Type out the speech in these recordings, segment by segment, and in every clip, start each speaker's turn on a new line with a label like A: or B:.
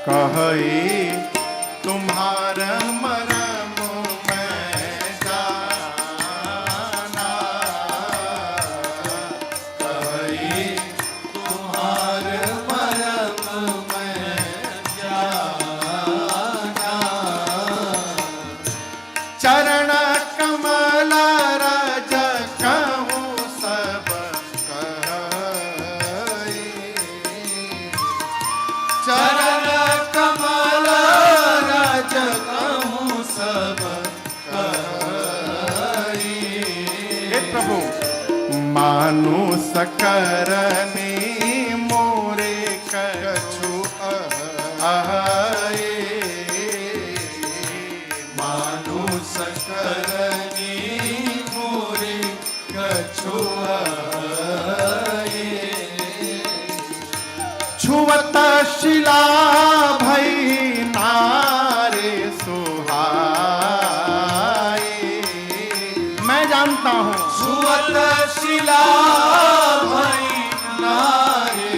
A: कहई तुम्हार मरम मैं जाना, कहई तुम्हार मरम मैं जाना। चरण कमल रज कहूँ सब कहई, चरण कमल रज कहूँ सब कहई। हे प्रभु मानुष करनी मोरे कछु अहै, मानुष करनी मोरे कछु अहै। छुअत शिला भई नारे सुहाई, मैं जानता हूँ छुअत शिला भई नारे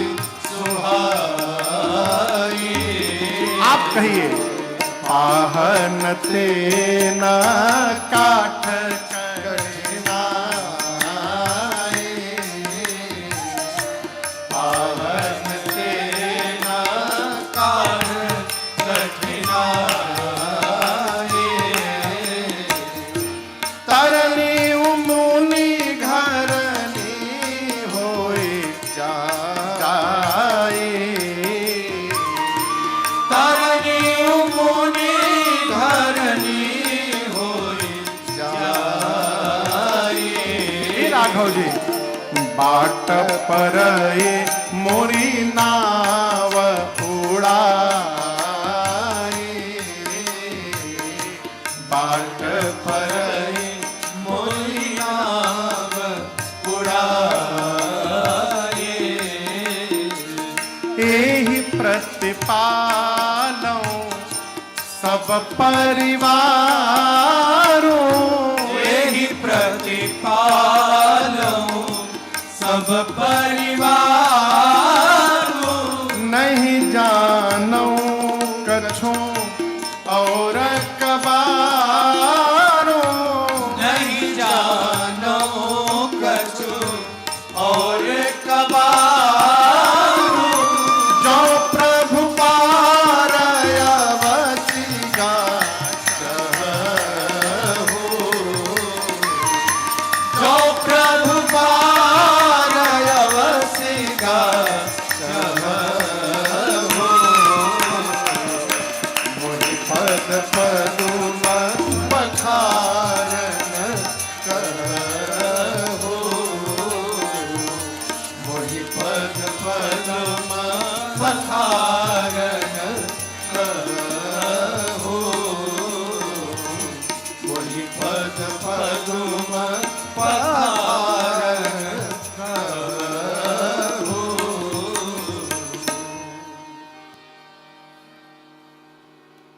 A: सुहाई। आप कहिए पाहन तेन काठ कठिनाई, पाहन तेन काठ कठिनाई। तरनी मुनि घरनी होई जाई, तरनी मुनि घरनी होई जाई। राघव जी बाट पर मोरी नाव उड़ाई, बाट पर मोरी नाव उड़ाई। एहि प्रतिपालौ सब परिवारों, एहि प्रतिपालौ सब परिवारों। नहीं जानो कछु और कबारो, नहीं जानो कछु और कबारो। जो प्रभु पार अवसी गाचहु, जो प्रभु पार अवसी गाचहु। मोहि पद पदुम पखारन करहु, मोहि पद पदुम पखारन करहु, मोहि पद पदुम पखारन करहु।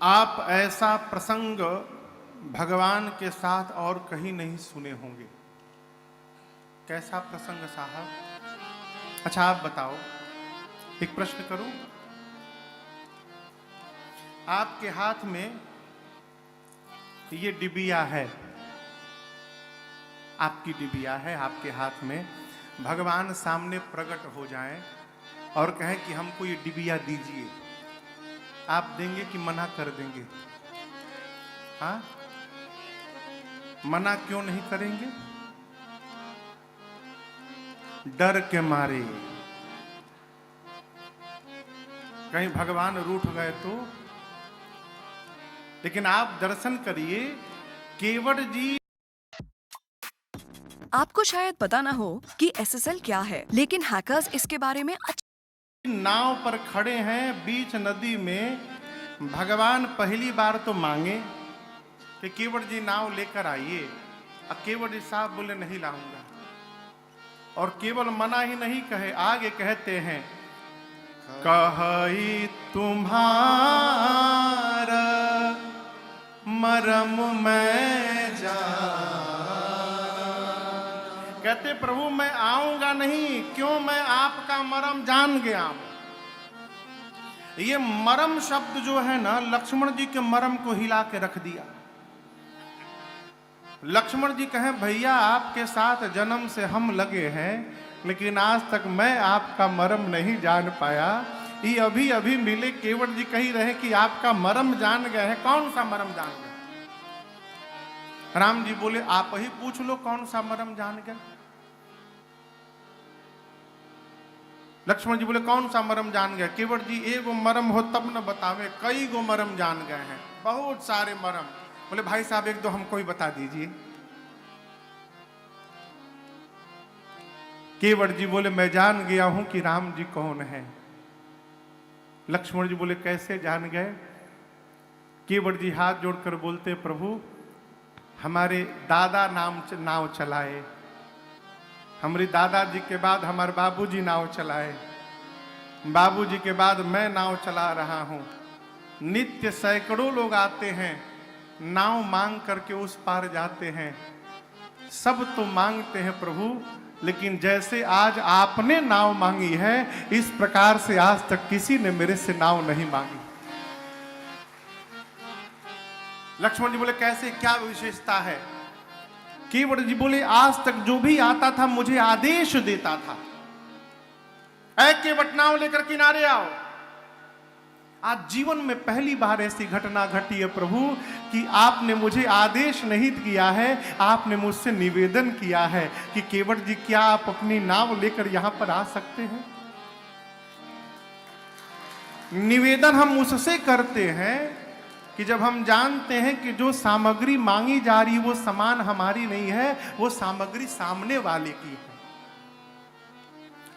A: आप ऐसा प्रसंग भगवान के साथ और कहीं नहीं सुने होंगे। कैसा प्रसंग साहब? अच्छा आप बताओ, एक प्रश्न करूं। आपके हाथ में ये डिबिया है, आपकी डिबिया है आपके हाथ में। भगवान सामने प्रकट हो जाएं और कहें कि हमको ये डिबिया दीजिए, आप देंगे कि मना कर देंगे? हाँ, मना क्यों नहीं करेंगे? डर के मारे, कहीं भगवान रूठ गए तो। लेकिन आप दर्शन करिए, केवट जी।
B: आपको शायद पता ना हो कि SSL क्या है, लेकिन हैकर्स इसके बारे में
A: नाव पर खड़े हैं बीच नदी में। भगवान पहली बार तो मांगे कि केवट जी नाव लेकर आइए, और केवट जी साहब बोले नहीं लाऊंगा। और केवल मना ही नहीं कहे, आगे कहते हैं कहई तुम्हारा मरम मैं जान। कहते प्रभु मैं आऊंगा नहीं, क्यों? मैं आपका मरम जान गया हूं। ये मरम शब्द जो है ना, लक्ष्मण जी के मरम को हिला के रख दिया। लक्ष्मण जी कहें भैया आपके साथ जन्म से हम लगे हैं, लेकिन आज तक मैं आपका मरम नहीं जान पाया। ये अभी अभी मिले, केवट जी कही रहे कि आपका मरम जान गए हैं। कौन सा मरम जान गए? राम जी बोले आप ही पूछ लो कौन सा मरम जान गए। लक्ष्मण जी बोले कौन सा मरम जान गए? केवट जी एगो मरम हो तब न बतावे, कई गो मरम जान गए हैं, बहुत सारे मरम। बोले भाई साहब एक दो हमको ही बता दीजिए। केवट जी बोले मैं जान गया हूं कि राम जी कौन है। लक्ष्मण जी बोले कैसे जान गए? केवट जी हाथ जोड़कर बोलते प्रभु हमारे दादा नाव चलाए, हमारे दादाजी के बाद हमारे बाबूजी नाव चलाए, बाबूजी के बाद मैं नाव चला रहा हूं। नित्य सैकड़ों लोग आते हैं, नाव मांग करके उस पार जाते हैं। सब तो मांगते हैं प्रभु, लेकिन जैसे आज आपने नाव मांगी है, इस प्रकार से आज तक किसी ने मेरे से नाव नहीं मांगी। लक्ष्मण जी बोले कैसे, क्या विशेषता है? केवट जी बोले आज तक जो भी आता था मुझे आदेश देता था, ऐ केवट नाव लेकर किनारे आओ। आज जीवन में पहली बार ऐसी घटना घटी है प्रभु कि आपने मुझे आदेश नहीं किया है, आपने मुझसे निवेदन किया है कि केवट जी क्या आप अपनी नाव लेकर यहां पर आ सकते हैं। निवेदन हम उससे करते हैं कि जब हम जानते हैं कि जो सामग्री मांगी जा रही वो सामान हमारी नहीं है, वो सामग्री सामने वाले की है।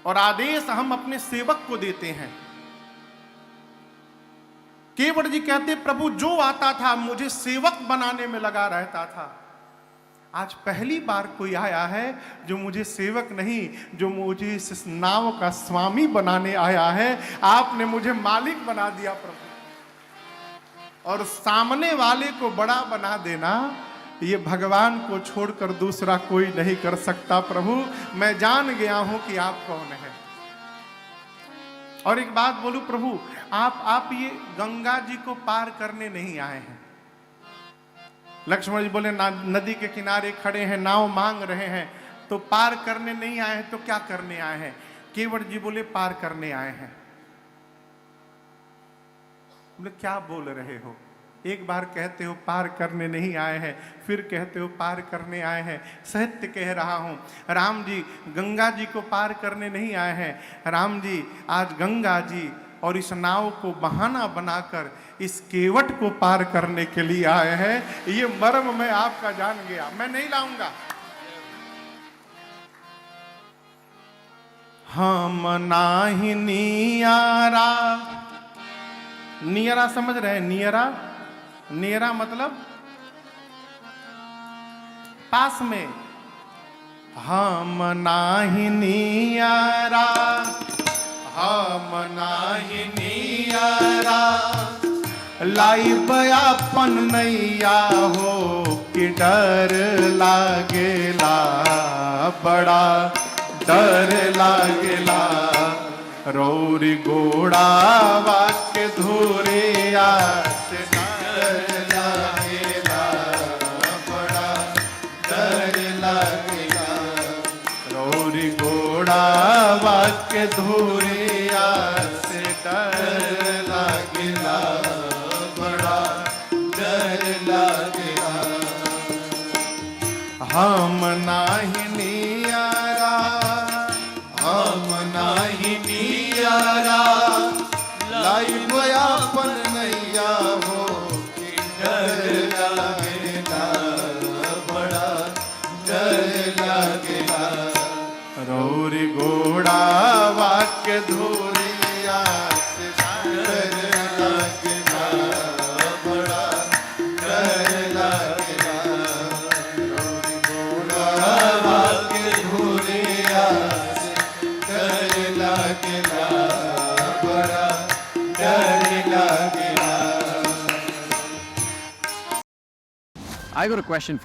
A: और आदेश हम अपने सेवक को देते हैं। केवट जी कहते प्रभु जो आता था मुझे सेवक बनाने में लगा रहता था, आज पहली बार कोई आया है जो मुझे सेवक नहीं, जो मुझे इस नाव का स्वामी बनाने आया है। आपने मुझे मालिक बना दिया प्रभु। और सामने वाले को बड़ा बना देना, ये भगवान को छोड़कर दूसरा कोई नहीं कर सकता प्रभु। मैं जान गया हूं कि आप कौन है। और एक बात बोलूं प्रभु, आप ये गंगा जी को पार करने नहीं आए हैं। लक्ष्मण जी बोले नदी के किनारे खड़े हैं, नाव मांग रहे हैं, तो पार करने नहीं आए हैं तो क्या करने आए हैं? केवट जी बोले पार करने आए हैं। बोले क्या बोल रहे हो? एक बार कहते हो पार करने नहीं आए हैं, फिर कहते हो पार करने आए हैं। सत्य कह रहा हूं, राम जी गंगा जी को पार करने नहीं आए हैं। राम जी आज गंगा जी और इस नाव को बहाना बनाकर इस केवट को पार करने के लिए आए हैं। ये मर्म मैं आपका जान गया, मैं नहीं लाऊंगा। हम नाही नियारा, नियरा समझ रहे हैं? नियरा, नियरा मतलब पास में। हम नाही नियरा, हम नाही नियरा, लाई बयापन नैया हो कि डर लागेला, बड़ा डर लागेला। रौरी गोड़ा वाक्य धूरिया से डर लागेला, बड़ा डर लागेला। रौरी गोड़ा वाक्य धूरिया से डर लागेला, बड़ा डर लागेला। हम नाही नियारा, हम नाही नियारा, लाई बयापन नैया हो कि डर लागेला, बड़ा डर लागेला। रौरी घोड़ा वाक्य धूरिया से डर लागेला, बड़ा डर लागेला। रौरी घोड़ा वाक्य धूरिया लागेला, बड़ा डर लागेला।
C: I got a question for